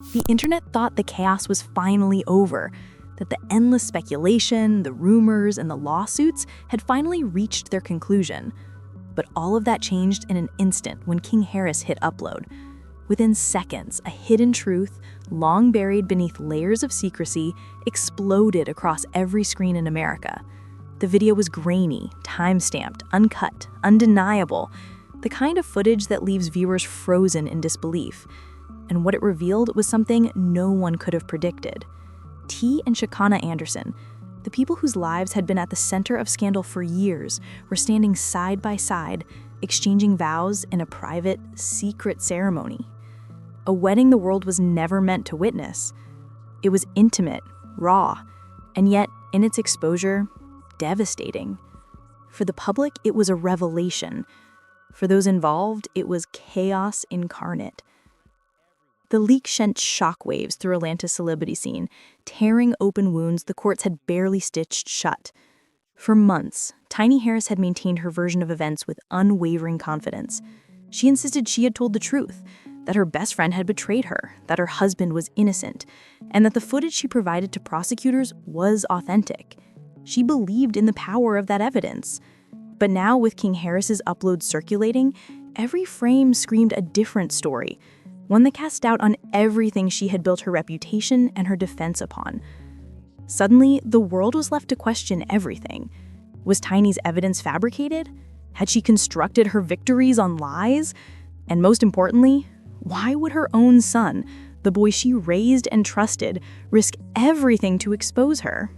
The internet thought the chaos was finally over, that the endless speculation, the rumors, and the lawsuits had finally reached their conclusion. But all of that changed in an instant when King Harris hit upload. Within seconds, a hidden truth, long buried beneath layers of secrecy, exploded across every screen in America. The video was grainy, time-stamped, uncut, undeniable, the kind of footage that leaves viewers frozen in disbelief. And what it revealed was something no one could have predicted. T and Shekinah Anderson, the people whose lives had been at the center of scandal for years, were standing side by side, exchanging vows in a private, secret ceremony. A wedding the world was never meant to witness. It was intimate, raw, and yet, in its exposure, devastating. For the public, it was a revelation. For those involved, it was chaos incarnate. The leak sent shockwaves through Atlanta's celebrity scene, tearing open wounds the courts had barely stitched shut. For months, Tiny Harris had maintained her version of events with unwavering confidence. She insisted she had told the truth, that her best friend had betrayed her, that her husband was innocent, and that the footage she provided to prosecutors was authentic. She believed in the power of that evidence. But now, with King Harris's uploads circulating, every frame screamed a different story, one that cast doubt on everything she had built her reputation and her defense upon. Suddenly, the world was left to question everything. Was Tiny's evidence fabricated? Had she constructed her victories on lies? And most importantly, why would her own son, the boy she raised and trusted, risk everything to expose her?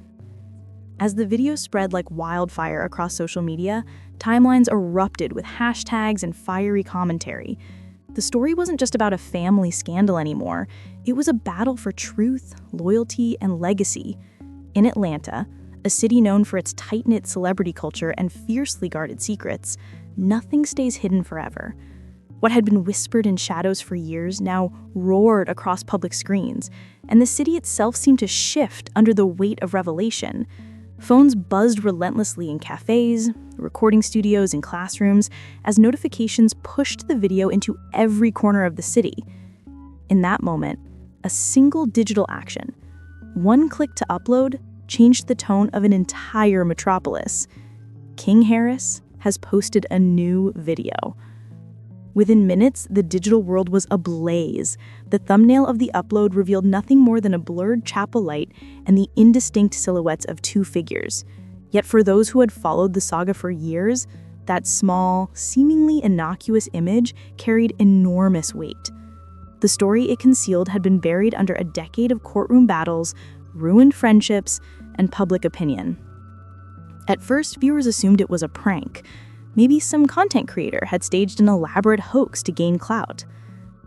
As the video spread like wildfire across social media, timelines erupted with hashtags and fiery commentary. The story wasn't just about a family scandal anymore. It was a battle for truth, loyalty, and legacy. In Atlanta, a city known for its tight-knit celebrity culture and fiercely guarded secrets, nothing stays hidden forever. What had been whispered in shadows for years now roared across public screens, and the city itself seemed to shift under the weight of revelation. Phones buzzed relentlessly in cafes, recording studios, and classrooms as notifications pushed the video into every corner of the city. In that moment, a single digital action, one click to upload, changed the tone of an entire metropolis. King Harris has posted a new video. Within minutes, the digital world was ablaze. The thumbnail of the upload revealed nothing more than a blurred chapel light and the indistinct silhouettes of two figures. Yet for those who had followed the saga for years, that small, seemingly innocuous image carried enormous weight. The story it concealed had been buried under a decade of courtroom battles, ruined friendships, and public opinion. At first, viewers assumed it was a prank. Maybe some content creator had staged an elaborate hoax to gain clout.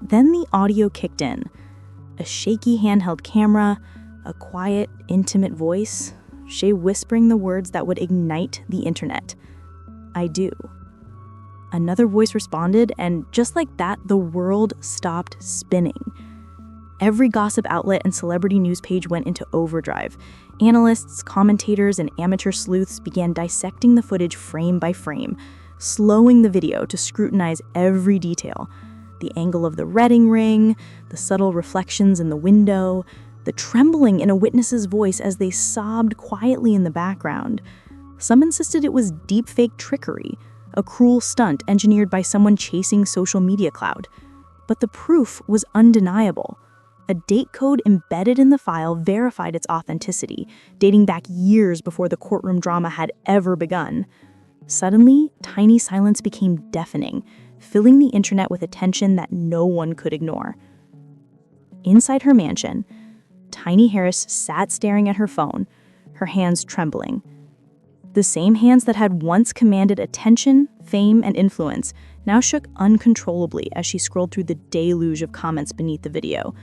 Then the audio kicked in. A shaky handheld camera, a quiet, intimate voice, Shay whispering the words that would ignite the internet. "I do." Another voice responded, and just like that, the world stopped spinning. Every gossip outlet and celebrity news page went into overdrive. Analysts, commentators, and amateur sleuths began dissecting the footage frame by frame, slowing the video to scrutinize every detail. The angle of the wedding ring, the subtle reflections in the window, the trembling in a witness's voice as they sobbed quietly in the background. Some insisted it was deepfake trickery, a cruel stunt engineered by someone chasing social media clout. But the proof was undeniable. A date code embedded in the file verified its authenticity, dating back years before the courtroom drama had ever begun. Suddenly, Tiny silence became deafening, filling the internet with attention that no one could ignore. Inside her mansion, Tiny Harris sat staring at her phone, her hands trembling. The same hands that had once commanded attention, fame, and influence now shook uncontrollably as she scrolled through the deluge of comments beneath the video.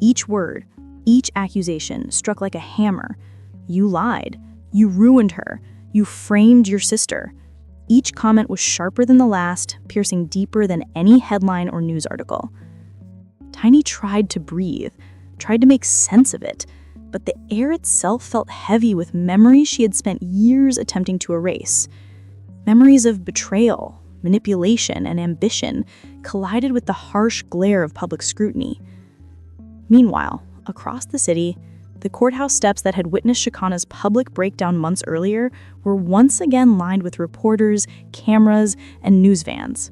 Each word, each accusation struck like a hammer. "You lied. You ruined her. You framed your sister." Each comment was sharper than the last, piercing deeper than any headline or news article. Tiny tried to breathe, tried to make sense of it, but the air itself felt heavy with memories she had spent years attempting to erase. Memories of betrayal, manipulation, and ambition collided with the harsh glare of public scrutiny. Meanwhile, across the city, the courthouse steps that had witnessed Shekinah's public breakdown months earlier were once again lined with reporters, cameras, and news vans.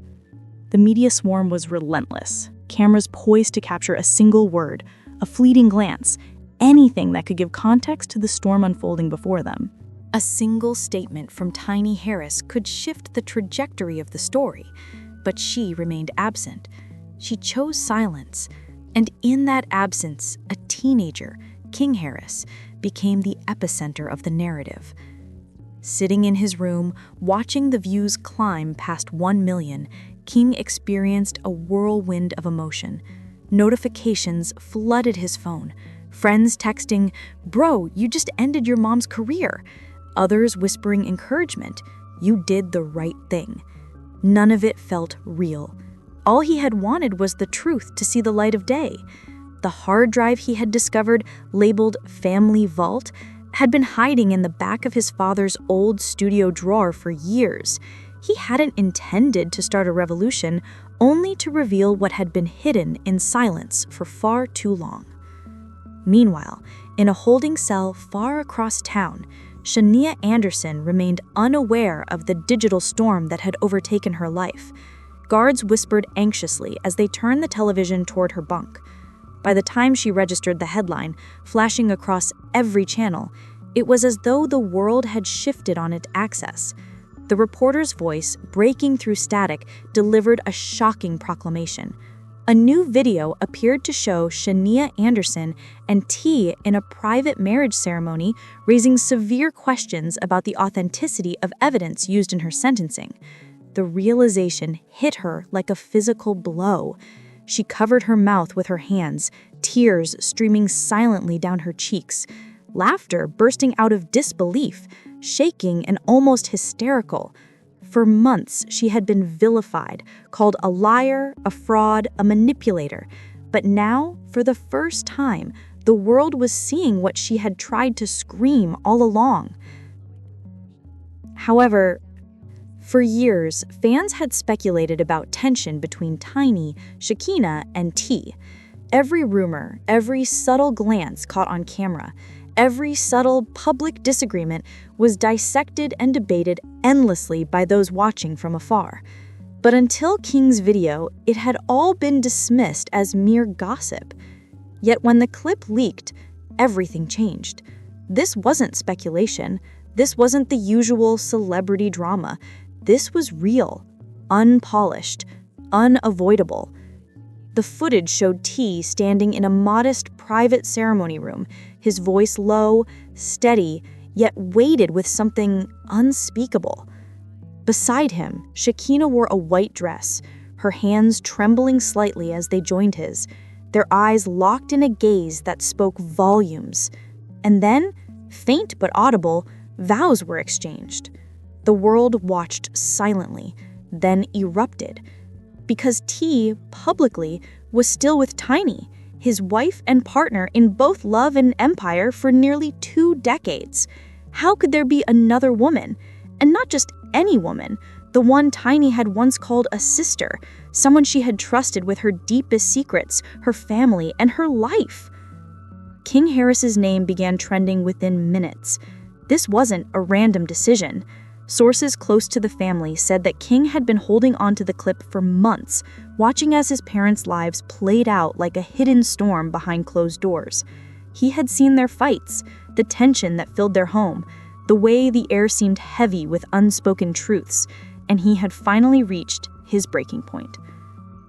The media swarm was relentless, cameras poised to capture a single word, a fleeting glance, anything that could give context to the storm unfolding before them. A single statement from Tiny Harris could shift the trajectory of the story, but she remained absent. She chose silence, and in that absence, a teenager, King Harris, became the epicenter of the narrative. Sitting in his room, watching the views climb past 1 million, King experienced a whirlwind of emotion. Notifications flooded his phone. Friends texting, "Bro, you just ended your mom's career." Others whispering encouragement, "You did the right thing." None of it felt real. All he had wanted was the truth to see the light of day. The hard drive he had discovered, labeled Family Vault, had been hiding in the back of his father's old studio drawer for years. He hadn't intended to start a revolution, only to reveal what had been hidden in silence for far too long. Meanwhile, in a holding cell far across town, Shania Anderson remained unaware of the digital storm that had overtaken her life. Guards whispered anxiously as they turned the television toward her bunk. By the time she registered the headline, flashing across every channel, it was as though the world had shifted on its axis. The reporter's voice, breaking through static, delivered a shocking proclamation. A new video appeared to show Shania Anderson and T in a private marriage ceremony, raising severe questions about the authenticity of evidence used in her sentencing. The realization hit her like a physical blow. She covered her mouth with her hands, tears streaming silently down her cheeks, laughter bursting out of disbelief, shaking and almost hysterical. For months, she had been vilified, called a liar, a fraud, a manipulator. But now, for the first time, the world was seeing what she had tried to scream all along. However, for years, fans had speculated about tension between Tiny, Shekinah, and T. Every rumor, every subtle glance caught on camera, every subtle public disagreement was dissected and debated endlessly by those watching from afar. But until King's video, it had all been dismissed as mere gossip. Yet when the clip leaked, everything changed. This wasn't speculation. This wasn't the usual celebrity drama. This was real, unpolished, unavoidable. The footage showed T standing in a modest private ceremony room, his voice low, steady, yet weighted with something unspeakable. Beside him, Shekinah wore a white dress, her hands trembling slightly as they joined his, their eyes locked in a gaze that spoke volumes. And then, faint but audible, vows were exchanged. The world watched silently, then erupted. Because T, publicly, was still with Tiny, his wife and partner in both love and empire for nearly 2 decades. How could there be another woman? And not just any woman, the one Tiny had once called a sister, someone she had trusted with her deepest secrets, her family, and her life. King Harris's name began trending within minutes. This wasn't a random decision. Sources close to the family said that King had been holding on to the clip for months, watching as his parents' lives played out like a hidden storm behind closed doors. He had seen their fights, the tension that filled their home, the way the air seemed heavy with unspoken truths, and he had finally reached his breaking point.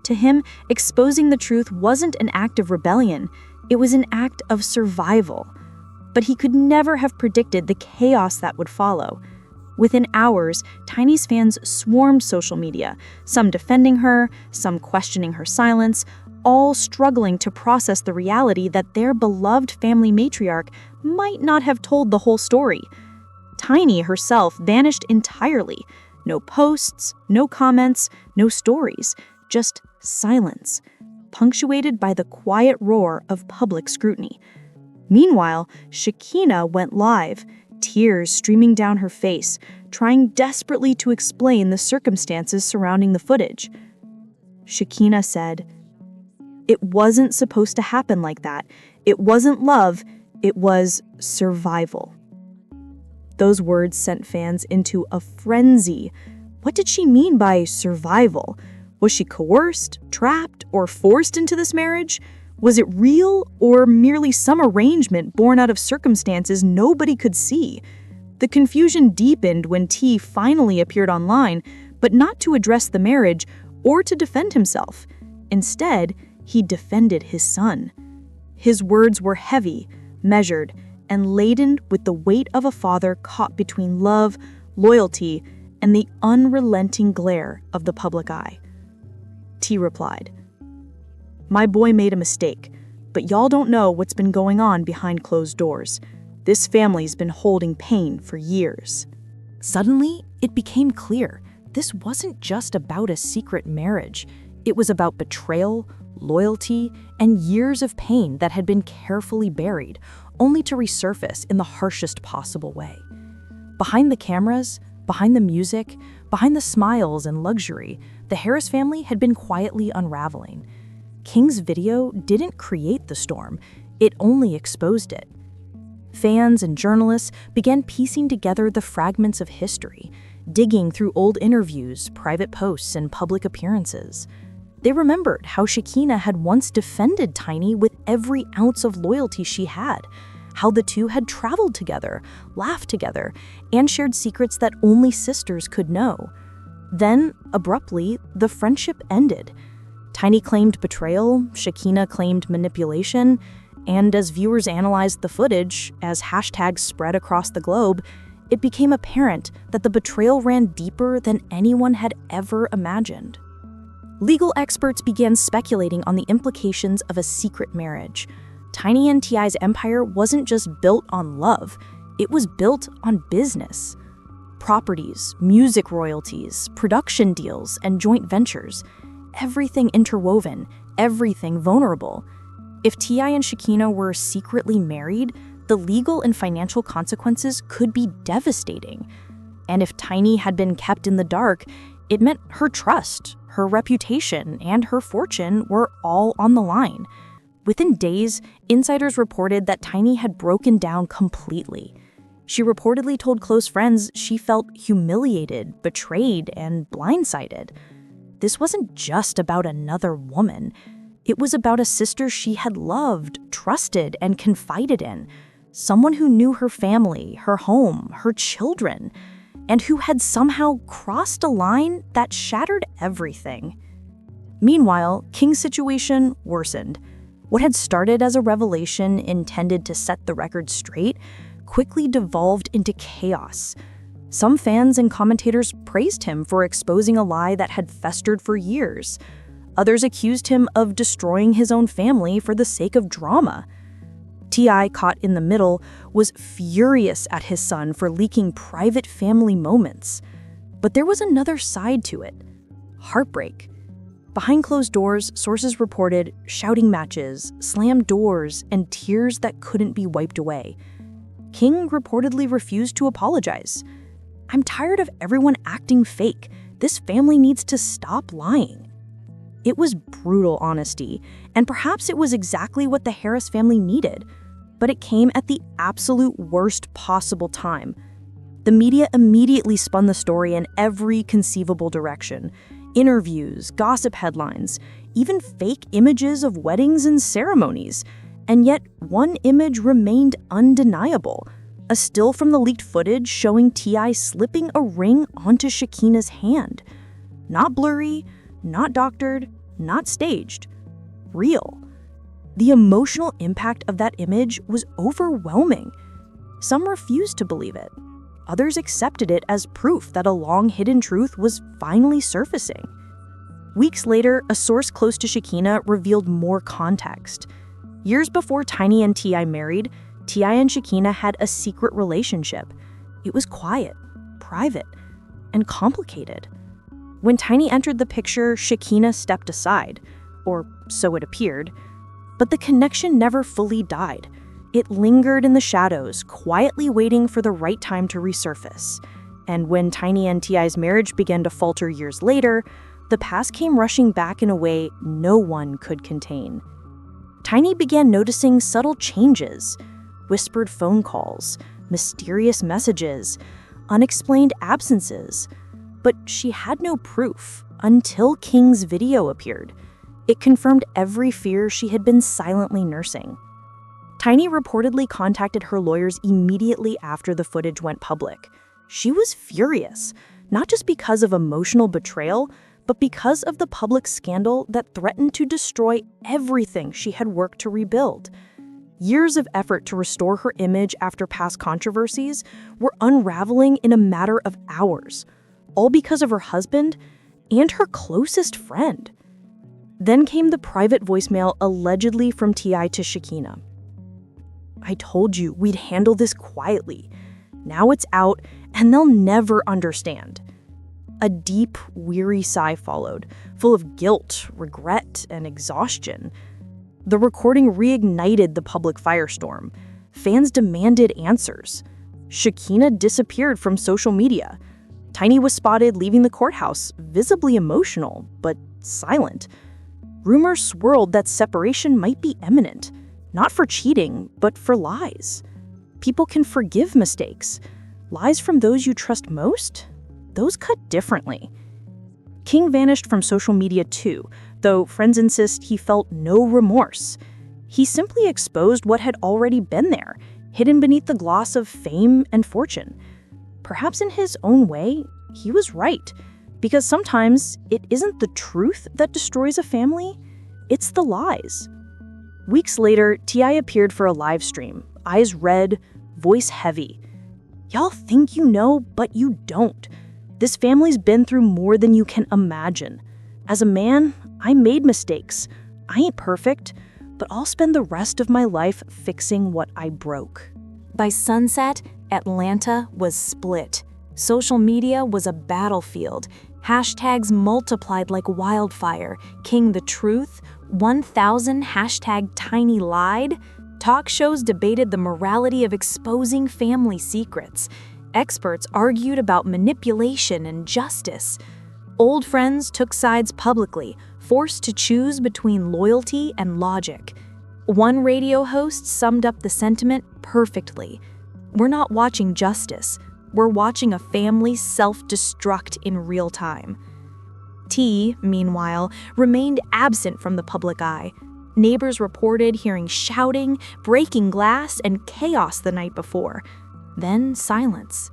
To him, exposing the truth wasn't an act of rebellion, it was an act of survival. But he could never have predicted the chaos that would follow. Within hours, Tiny's fans swarmed social media, some defending her, some questioning her silence, all struggling to process the reality that their beloved family matriarch might not have told the whole story. Tiny herself vanished entirely. No posts, no comments, no stories, just silence, punctuated by the quiet roar of public scrutiny. Meanwhile, Shekinah went live, tears streaming down her face, trying desperately to explain the circumstances surrounding the footage. Shekinah said, It wasn't supposed to happen like that. It wasn't love, it was survival. Those words sent fans into a frenzy. What did she mean by survival? Was she coerced, trapped, or forced into this marriage? Was it real or merely some arrangement born out of circumstances nobody could see? The confusion deepened when T finally appeared online, but not to address the marriage or to defend himself. Instead, he defended his son. His words were heavy, measured, and laden with the weight of a father caught between love, loyalty, and the unrelenting glare of the public eye. T replied, "My boy made a mistake, but y'all don't know what's been going on behind closed doors. This family's been holding pain for years." Suddenly, it became clear this wasn't just about a secret marriage. It was about betrayal, loyalty, and years of pain that had been carefully buried, only to resurface in the harshest possible way. Behind the cameras, behind the music, behind the smiles and luxury, the Harris family had been quietly unraveling. King's video didn't create the storm, it only exposed it. Fans and journalists began piecing together the fragments of history, digging through old interviews, private posts, and public appearances. They remembered how Shekinah had once defended Tiny with every ounce of loyalty she had, how the two had traveled together, laughed together, and shared secrets that only sisters could know. Then, abruptly, the friendship ended. Tiny claimed betrayal, Shekinah claimed manipulation, and as viewers analyzed the footage, as hashtags spread across the globe, it became apparent that the betrayal ran deeper than anyone had ever imagined. Legal experts began speculating on the implications of a secret marriage. Tiny and T.I.'s empire wasn't just built on love, it was built on business. Properties, music royalties, production deals, and joint ventures. Everything interwoven, everything vulnerable. If T.I and Shekinah were secretly married, the legal and financial consequences could be devastating. And if Tiny had been kept in the dark, it meant her trust, her reputation, and her fortune were all on the line. Within days, insiders reported that Tiny had broken down completely. She reportedly told close friends she felt humiliated, betrayed, and blindsided. This wasn't just about another woman. It was about a sister she had loved, trusted, and confided in. Someone who knew her family, her home, her children, and who had somehow crossed a line that shattered everything. Meanwhile, King's situation worsened. What had started as a revelation intended to set the record straight quickly devolved into chaos. Some fans and commentators praised him for exposing a lie that had festered for years. Others accused him of destroying his own family for the sake of drama. T.I, caught in the middle, was furious at his son for leaking private family moments. But there was another side to it: heartbreak. Behind closed doors, sources reported shouting matches, slammed doors, and tears that couldn't be wiped away. King reportedly refused to apologize. "I'm tired of everyone acting fake. This family needs to stop lying." It was brutal honesty, and perhaps it was exactly what the Harris family needed. But it came at the absolute worst possible time. The media immediately spun the story in every conceivable direction. Interviews, gossip headlines, even fake images of weddings and ceremonies. And yet, one image remained undeniable: a still from the leaked footage showing T.I slipping a ring onto Shekinah's hand. Not blurry, not doctored, not staged. Real. The emotional impact of that image was overwhelming. Some refused to believe it. Others accepted it as proof that a long-hidden truth was finally surfacing. Weeks later, a source close to Shekinah revealed more context. Years before Tiny and T.I married, T.I and Shekinah had a secret relationship. It was quiet, private, and complicated. When Tiny entered the picture, Shekinah stepped aside, or so it appeared. But the connection never fully died. It lingered in the shadows, quietly waiting for the right time to resurface. And when Tiny and T.I's marriage began to falter years later, the past came rushing back in a way no one could contain. Tiny began noticing subtle changes, whispered phone calls, mysterious messages, unexplained absences. But she had no proof until King's video appeared. It confirmed every fear she had been silently nursing. Tiny reportedly contacted her lawyers immediately after the footage went public. She was furious, not just because of emotional betrayal, but because of the public scandal that threatened to destroy everything she had worked to rebuild. Years of effort to restore her image after past controversies were unraveling in a matter of hours, all because of her husband and her closest friend. Then came the private voicemail allegedly from T.I to Shekinah. "I told you we'd handle this quietly. Now it's out, and they'll never understand." A deep, weary sigh followed, full of guilt, regret, and exhaustion. The recording reignited the public firestorm. Fans demanded answers. Shekinah disappeared from social media. Tiny was spotted leaving the courthouse, visibly emotional, but silent. Rumors swirled that separation might be imminent, not for cheating, but for lies. People can forgive mistakes. Lies from those you trust most? Those cut differently. King vanished from social media too, though friends insist he felt no remorse. He simply exposed what had already been there, hidden beneath the gloss of fame and fortune. Perhaps in his own way, he was right, because sometimes it isn't the truth that destroys a family, it's the lies. Weeks later, T.I appeared for a live stream, eyes red, voice heavy. "Y'all think you know, but you don't. This family's been through more than you can imagine. As a man, I made mistakes. I ain't perfect, but I'll spend the rest of my life fixing what I broke." By sunset, Atlanta was split. Social media was a battlefield. Hashtags multiplied like wildfire. King the truth, 1,000 hashtag Tiny lied. Talk shows debated the morality of exposing family secrets. Experts argued about manipulation and justice. Old friends took sides publicly, forced to choose between loyalty and logic. One radio host summed up the sentiment perfectly. "We're not watching justice. We're watching a family self-destruct in real time." T, meanwhile, remained absent from the public eye. Neighbors reported hearing shouting, breaking glass, and chaos the night before. Then silence.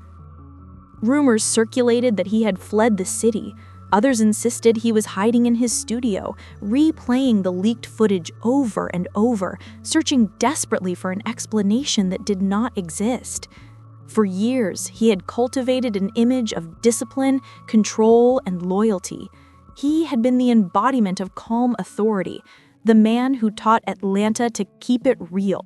Rumors circulated that he had fled the city. Others insisted he was hiding in his studio, replaying the leaked footage over and over, searching desperately for an explanation that did not exist. For years, he had cultivated an image of discipline, control, and loyalty. He had been the embodiment of calm authority, the man who taught Atlanta to keep it real.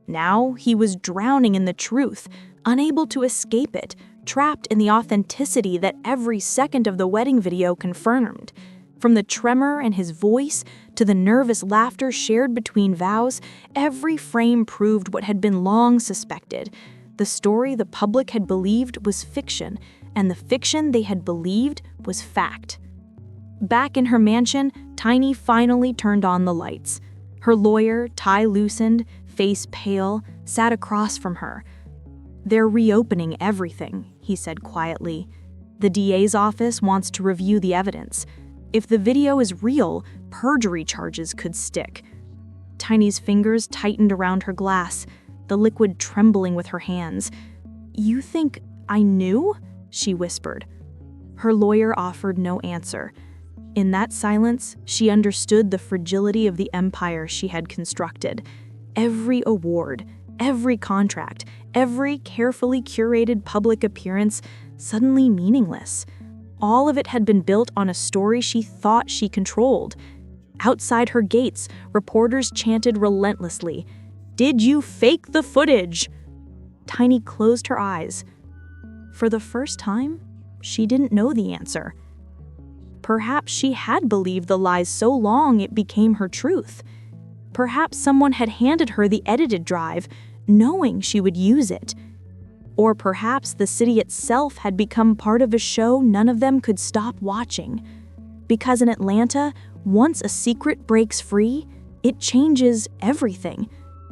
Now he was drowning in the truth, unable to escape it, trapped in the authenticity that every second of the wedding video confirmed. From the tremor in his voice to the nervous laughter shared between vows, every frame proved what had been long suspected. The story the public had believed was fiction, and the fiction they had believed was fact. Back in her mansion, Tiny finally turned on the lights. Her lawyer, Ty loosened, face pale, sat across from her. "They're reopening everything," he said quietly. "The DA's office wants to review the evidence. If the video is real, perjury charges could stick." Tiny's fingers tightened around her glass, the liquid trembling with her hands. "You think I knew?" she whispered. Her lawyer offered no answer. In that silence, she understood the fragility of the empire she had constructed. Every award, every contract, every carefully curated public appearance suddenly meaningless. All of it had been built on a story she thought she controlled. Outside her gates, reporters chanted relentlessly, "Did you fake the footage?" Tiny closed her eyes. For the first time, she didn't know the answer. Perhaps she had believed the lies so long it became her truth. Perhaps someone had handed her the edited drive, knowing she would use it. Or perhaps the city itself had become part of a show none of them could stop watching. Because in Atlanta, once a secret breaks free, it changes everything.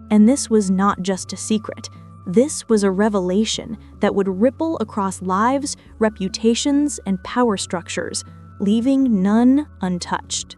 And this was not just a secret. This was a revelation that would ripple across lives, reputations, and power structures, leaving none untouched.